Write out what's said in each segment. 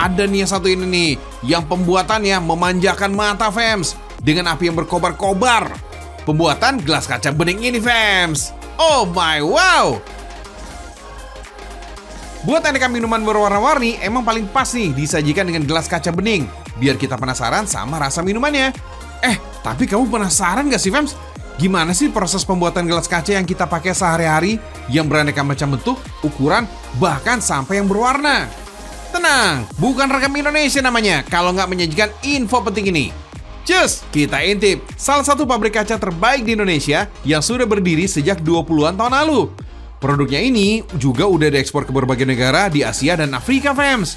ada nih yang satu ini nih, yang pembuatannya memanjakan mata fams dengan api yang berkobar-kobar. Pembuatan gelas kaca bening ini fams. Oh my wow! Buat aneka minuman berwarna-warni emang paling pas nih disajikan dengan gelas kaca bening, biar kita penasaran sama rasa minumannya. Tapi kamu penasaran gak sih fams? Gimana sih proses pembuatan gelas kaca yang kita pakai sehari-hari yang beraneka macam bentuk, ukuran, bahkan sampai yang berwarna? Tenang, bukan rekam Indonesia namanya kalau nggak menyajikan info penting ini. Cus, kita intip salah satu pabrik kaca terbaik di Indonesia yang sudah berdiri sejak 20-an tahun lalu. Produknya ini juga udah diekspor ke berbagai negara di Asia dan Afrika fams.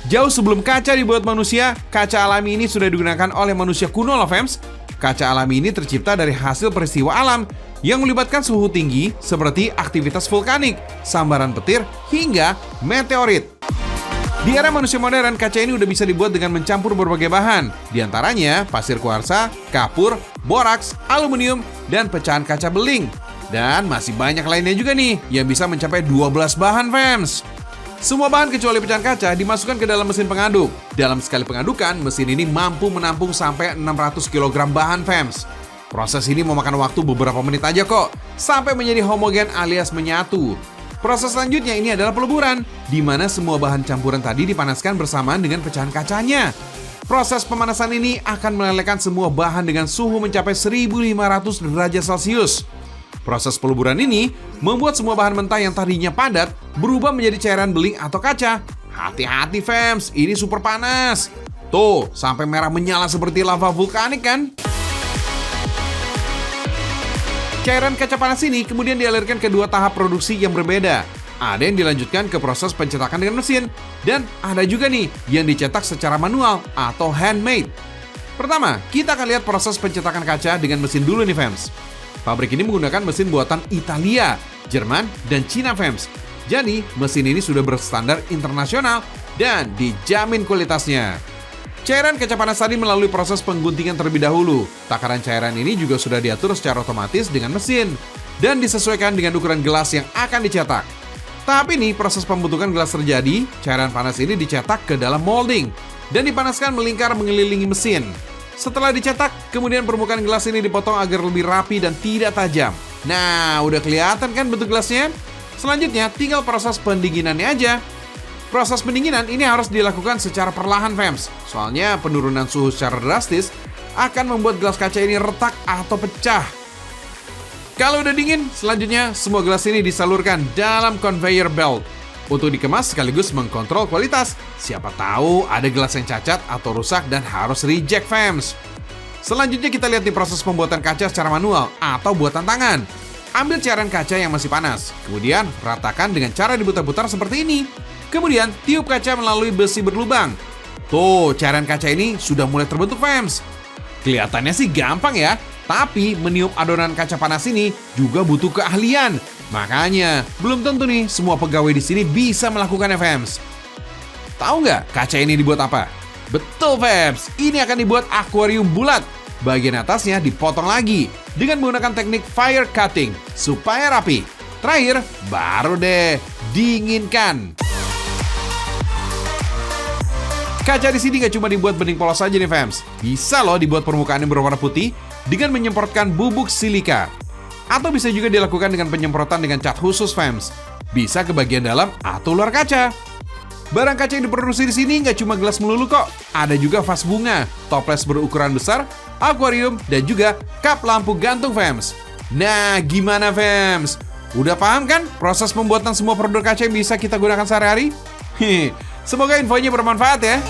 Jauh sebelum kaca dibuat manusia, kaca alami ini sudah digunakan oleh manusia kuno loh fams. Kaca alami ini tercipta dari hasil peristiwa alam yang melibatkan suhu tinggi seperti aktivitas vulkanik, sambaran petir, hingga meteorit. Di era manusia modern, kaca ini udah bisa dibuat dengan mencampur berbagai bahan, diantaranya pasir kuarsa, kapur, boraks, aluminium, dan pecahan kaca beling. Dan masih banyak lainnya juga nih yang bisa mencapai 12 bahan fams. Semua bahan kecuali pecahan kaca dimasukkan ke dalam mesin pengaduk. Dalam sekali pengadukan, mesin ini mampu menampung sampai 600 kg bahan fams. Proses ini memakan waktu beberapa menit aja kok, sampai menjadi homogen alias menyatu. Proses selanjutnya ini adalah peluburan, di mana semua bahan campuran tadi dipanaskan bersamaan dengan pecahan kacanya. Proses pemanasan ini akan melelehkan semua bahan dengan suhu mencapai 1500 derajat Celcius. Proses peluburan ini membuat semua bahan mentah yang tadinya padat berubah menjadi cairan beling atau kaca. Hati-hati fams, ini super panas. Tuh, sampai merah menyala seperti lava vulkanik kan? Cairan kaca panas ini kemudian dialirkan ke dua tahap produksi yang berbeda. Ada yang dilanjutkan ke proses pencetakan dengan mesin, dan ada juga nih yang dicetak secara manual atau handmade. Pertama, kita akan lihat proses pencetakan kaca dengan mesin dulu nih fams. Pabrik ini menggunakan mesin buatan Italia, Jerman, dan Cina fams. Jadi, mesin ini sudah berstandar internasional dan dijamin kualitasnya. Cairan kaca panas tadi melalui proses pengguntingan terlebih dahulu. Takaran cairan ini juga sudah diatur secara otomatis dengan mesin dan disesuaikan dengan ukuran gelas yang akan dicetak. Tahap ini proses pembentukan gelas terjadi, cairan panas ini dicetak ke dalam molding dan dipanaskan melingkar mengelilingi mesin. Setelah dicetak, kemudian permukaan gelas ini dipotong agar lebih rapi dan tidak tajam. Nah, udah kelihatan kan bentuk gelasnya? Selanjutnya, tinggal proses pendinginannya aja. Proses pendinginan ini harus dilakukan secara perlahan fams. Soalnya penurunan suhu secara drastis akan membuat gelas kaca ini retak atau pecah. Kalau udah dingin, selanjutnya semua gelas ini disalurkan dalam conveyor belt untuk dikemas sekaligus mengkontrol kualitas. Siapa tahu ada gelas yang cacat atau rusak dan harus reject fams. Selanjutnya kita lihat di proses pembuatan kaca secara manual atau buatan tangan. Ambil cairan kaca yang masih panas, kemudian ratakan dengan cara diputar-putar seperti ini. Kemudian tiup kaca melalui besi berlubang. Tuh, cairan kaca ini sudah mulai terbentuk fams. Kelihatannya sih gampang ya, tapi meniup adonan kaca panas ini juga butuh keahlian. Makanya, belum tentu nih semua pegawai di sini bisa melakukannya fams. Tahu nggak kaca ini dibuat apa? Betul fams, ini akan dibuat akuarium bulat. Bagian atasnya dipotong lagi dengan menggunakan teknik fire cutting supaya rapi. Terakhir, baru deh dinginkan. Kaca di sini nggak cuma dibuat bening polos saja nih fams. Bisa loh dibuat permukaan yang berwarna putih dengan menyemprotkan bubuk silika. Atau bisa juga dilakukan dengan penyemprotan dengan cat khusus fams. Bisa ke bagian dalam atau luar kaca. Barang kaca yang diproduksi di sini nggak cuma gelas melulu kok. Ada juga vas bunga, toples berukuran besar, akuarium, dan juga kap lampu gantung fams. Nah, gimana fams? Udah paham kan proses pembuatan semua produk kaca yang bisa kita gunakan sehari-hari? Semoga infonya bermanfaat ya.